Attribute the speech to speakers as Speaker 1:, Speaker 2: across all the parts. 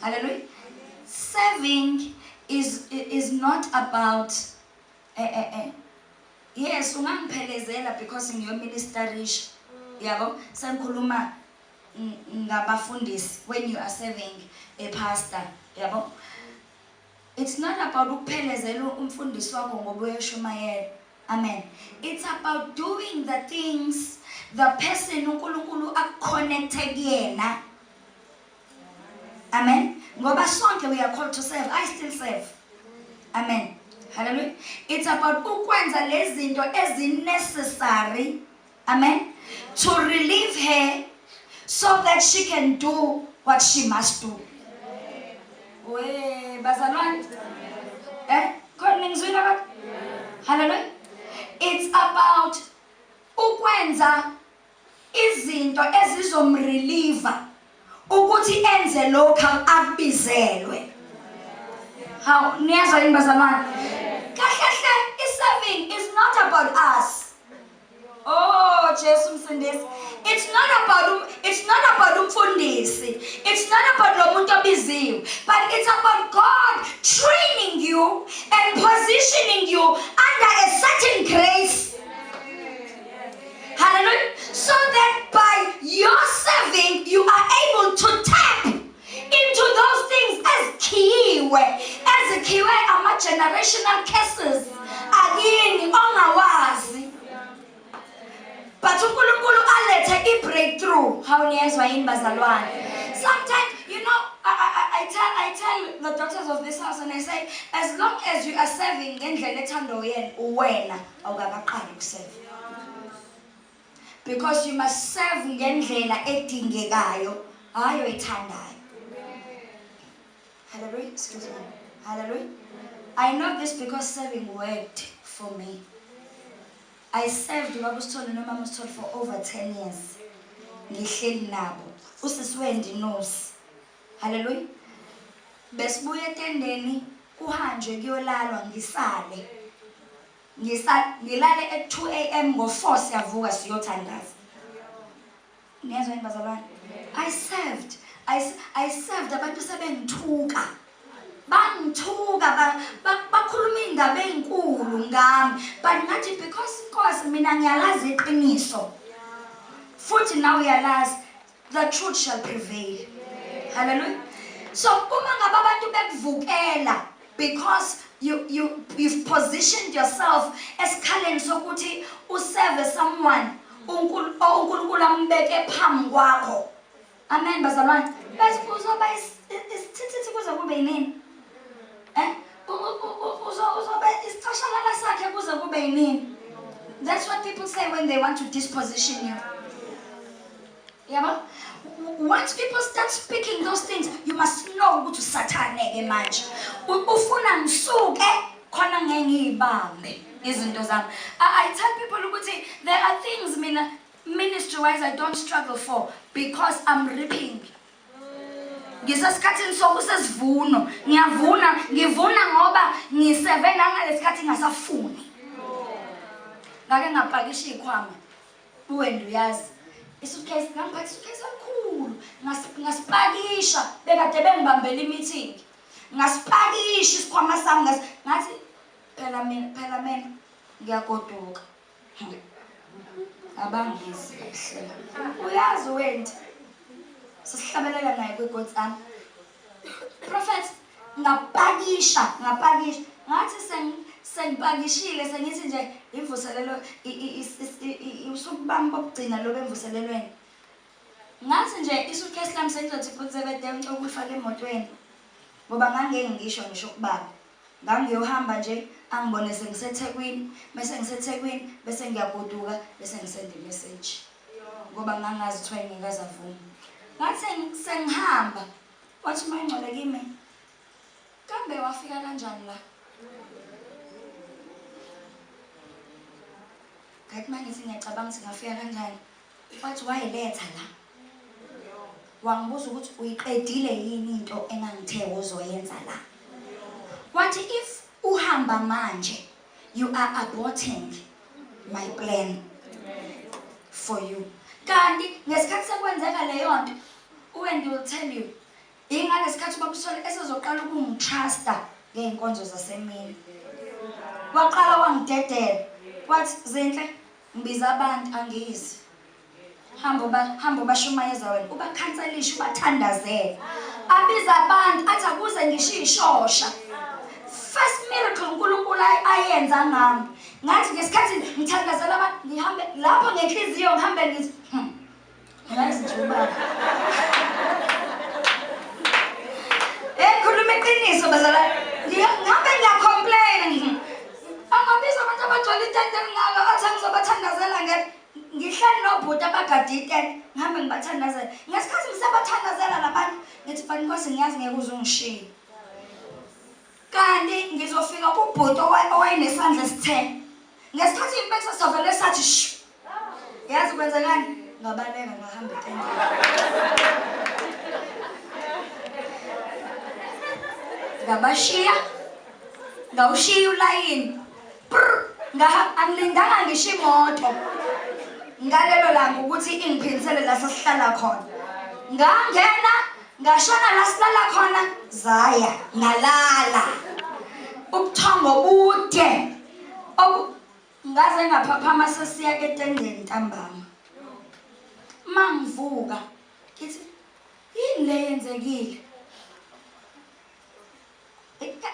Speaker 1: Hallelujah. Serving is not about yes, ungangiphelezela because ngiyo ministerish. Yabo, sengikhuluma ngabafundisi when you are serving a pastor. Yabo. It's not about ukuphelezela umfundisi wakho ngoba uyashumayela. Amen. It's about doing the things the person uNkulunkulu akconnected yena. Amen. Ngoba sonke we are called to serve. I still serve. Amen. Hallelujah. It's about ukwenza lezinto necessary. Amen. To relieve her so that she can do what she must do. We bazalwane. Hallelujah. It's about ukwenza izinto ezizomrelieve ukuthi enze lokho akubizelwe. How niyazwa yini bazalwane? Kahle serving is not about us. Oh, Jesu msindisi. It's not about umfundisi. It's not about lo muntu obiziwe, but it's about God training you and positioning you under a certain grace. Hallelujah. So that by your serving you are able to tap into those things as kiwe ama generational curses agini ongawazi. But uNkulunkulu alethe i-breakthrough. How niyezwa yini bazalwane? Sometimes, I tell the daughters of this house and I say, as long as you are serving ngendlela ethando wena awukaqali ukuserve. Because you must serve ngendlela edingekayo, hayo ethandayo. Hallelujah. Excuse me. Hallelujah. I know this because serving worked for me. I served Babustoli no Mamustoli for over 10 years. Ngihleli nabo. Usiswendi knows. Hallelujah. Besibuya etendeni kuhanjwe kuyolalwa ngisale. Ngilale at 2 a.m. ngo4 siyavuka siyothandaza. Niyazwa yini bazalwane? I served abantu sebengithuka. Bangithuka bakhuluma indaba ezinkulu ngami, but ngathi because inkosi mina ngiyalazi iqiniso. Futhi now uyalazi the truth shall prevail. Hallelujah. So uma ngabe abantu bekuvukela because you've positioned yourself esikhaleni sokuthi userve someone uNkulunkulu ambeke phambi kwakho. Amen bazalwane. Bese kuzoba isithithi kuze kube yini? That's what people say when they want to disposition you. Yeah, once people start speaking those things, you must know who to sataneke manje. Ufuna ngisuke khona ngengibambe izinto zami. I tell people ukuthi there are things mina ministry wise I don't struggle for because I'm reaping. Ngisesikhathini sokusesivuno ngivuna ngoba ngisevena ngalesikhathi ngasafuni. Ngake ngapakisha ikhwama uwena uyazi isuitcase ngangiphatha isuitcase kakhulu ngasipakisha bekade bengibambela meeting ngasipakisha isikhwama sami ngathi phela mina ngiyagoduka abangisi uyazi wena sisihlabelela naye kweGod's arm. Prophet ngapakisha ngathi sengipakishile sengithi nje imvuselelo usukubamba okugcina lo bemvuselelweni. Ngathi nje isuitcase lami sengizothi phutsebede ukufaka emotweni ngoba ngangeke ngisho kubaba. Ngangiyohamba nje angibone sengiseThekwini, bese ngiseThekwini bese ngiyagoduka bese ngisenda imessage. Ngoba ngangazi kuthiwa ngingazavuma. Ngathi sengihamba wathi mayingcole kimi kambe wafika kanjani la? Ngathi manje ngiyacabanga ukuthi ngafika kanjani. Wathi wayiletha la. Wangibuza ukuthi uyiqedile yini into engangithe uzoyenza la. Wathi if uhamba manje you are aborting my plan for you. Kanti ngesikhathi sekwenzeka leyo nto, when will tell you Ingaleskhathi babusole esezoqala ukungitrasta ngeenkonzo zasemini. Waqala wangidedela. Wathi Zinhle ngibiza abantu angizi. Hamba bashumayeza wena. Ubakhanselisha ubathandazela. Abiza abantu athi akuze ngisho ishosha. First miracle uNkulunkulu ayenza ngami. Ngathi ngesikhathi ngithandazela abantu ngihambe lapho ngenhliziyo ngihambe ngithi yazi nje ubaba. Khuluma iqiniso bazala. Ngihambe ngiyacomplain. Angabiza abantu abagcwele itende ngalo athi ngizobathandazela ngihleli nobhuti abagade itende ngihambe ngibathandazela. Ngesikhathi ngisabathandazela labantu ngithi bani Nkosi ngiyazi ngeke uzungishiye. Kanti ngizofika kubhuti owayenesandla esithene. Ngesikhathi impethu sovele sathi shh. Yazi kwenzekani? Ngabaleka ngahamba etendeni. Ngabashiya. Ngawushiya ulayini. Angilindanga ngisho imoto. Ngalelo langa ukuthi ingiphinisele la sasihlala khona. Ngangena ngashona la sihlala khona zaya ngalala. Ubuthongo bude. Ngaze ngaphaphama sesiya ketendeni ntambama. Mangivuka ngithi yini le yenzekile?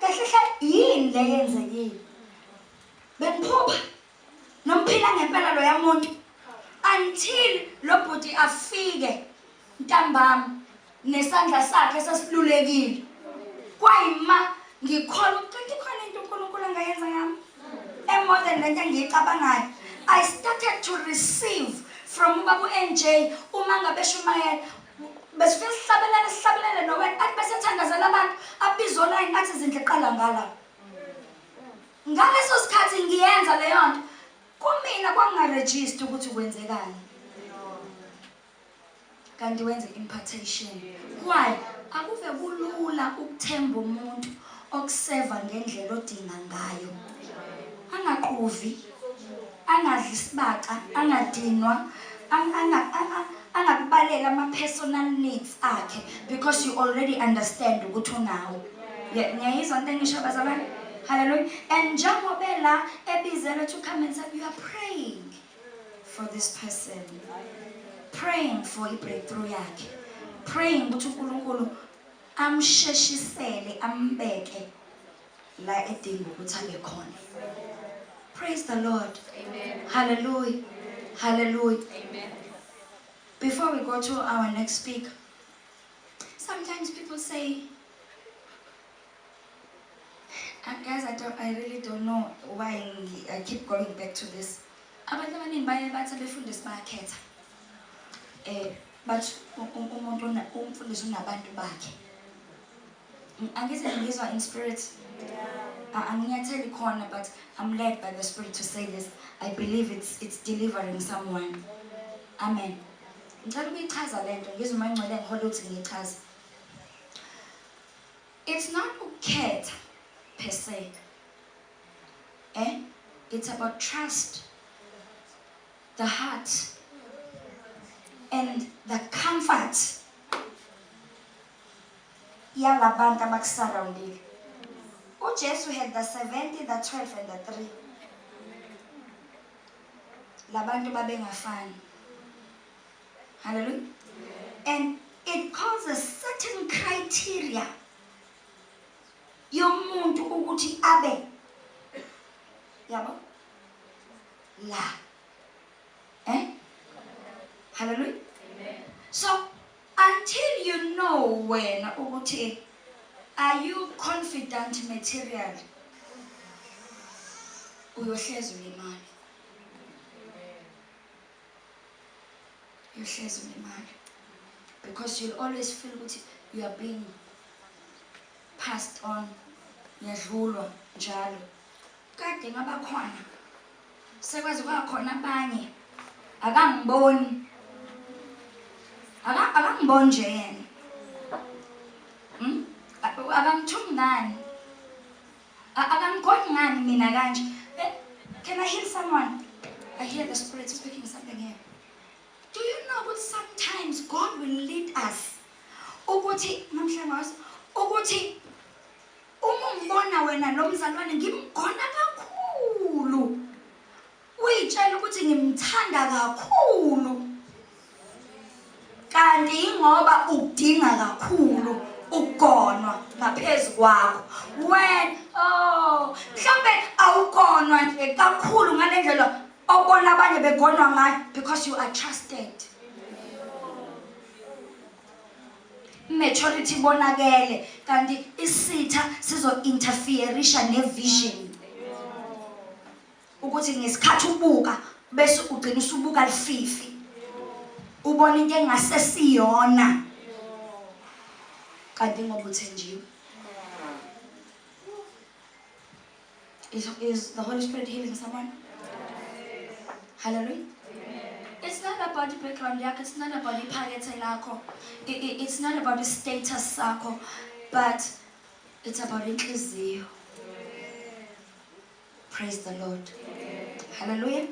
Speaker 1: Kahle yini le yenzekile? Bengiphupha nomphila ngempela lo yamuntu until lo bhuti afike ntambama nesandla sakhe sasilulekile. Kwayima ngikholwa ukuthi khona into uNkulunkulu angayenza ngami. More than lento engiyicabangayo. I started to receive from ubaba uNJ uma ngabe shumayela besifisa sihlabelele nowena athi bese thandazela abantu abizo line athi Zinhle qala ngala. Ngaleso sikhathi ngiyenza leyo nto kumina kwangaregister ukuthi kwenzekani. Kanti wenze impartation. Why? Akuve kulula ukuthemba umuntu okuseva ngendlela odinga ngayo. Angaqovi, angadli isibaca, angadinwa, angakubalela ama-personal needs akhe because you already understand ukuthi unawo. Ngiyayizwa into engisho bazalwane. Hallelujah. And njengoba la ebizela to come and say you are praying for this person. Praying for a breakthrough yakhe. Praying ukuthi uNkulunkulu amsheshisele ambeke la edinga ukuthi abe khona. Praise the Lord. Amen. Hallelujah. Hallelujah. Amen. Before we go to our next speaker, sometimes people say, guys, I really don't know why I keep going back to this. Abantu abaningi baye bathi befundisa bayakhetha. But umuntu umfundisi unabantu bakhe. Angithi ngizwa in spirit. I'm not telling you corner, but I'm led by the Spirit to say this. I believe it's delivering someone. Amen. It's not ukhetha per se. It's about trust, the heart, and the comfort. Yalabantu abakusurroundile. Jesus had the 70, the 12, and the 3. Labantu babengafani. Hallelujah. And it causes certain criteria. Yomuntu ukuthi abe. Yabo? La. Hallelujah. Amen. So until you know when ukuthi are you confident material? Uyohlezi unemali. Uyohlezi unemali. Because you'll always feel ukuthi you are being passed on. Yadlulwa njalo. Kade ngaba khona. Sekwazi kwakhona abanye. Akangiboni. Akangiboni nje yena. Akangithumi ngani. Akangikhoni ngani mina kanje. Can I hear someone? I hear the Spirit speaking something here. Do you know that sometimes God will lead us ukuthi Ntshangase ukuthi uma ngibona wena lo mzalwane ngimgona kakhulu uyitshela ukuthi ngimthanda kakhulu kanti ingoba udinga kakhulu ugonwa ngaphezulu kwakho when mhlambe awugonwa nje kakhulu ngalendlela obona abanye begonwa ngayo because you are trusted. Maturity bonakele kanti isitha sizo interfereisha nevision ukuthi ngesikhathi ubuka bese ugcina usubuka lififi ubona into engasesiyona kanti ngoba uthenjiwe. Is the Holy Spirit healing someone? Hallelujah. It's not about the background yakho, it's not about the iphakethe lakho, it's not about the status sakho, but it's about inhliziyo. Praise the Lord. Hallelujah.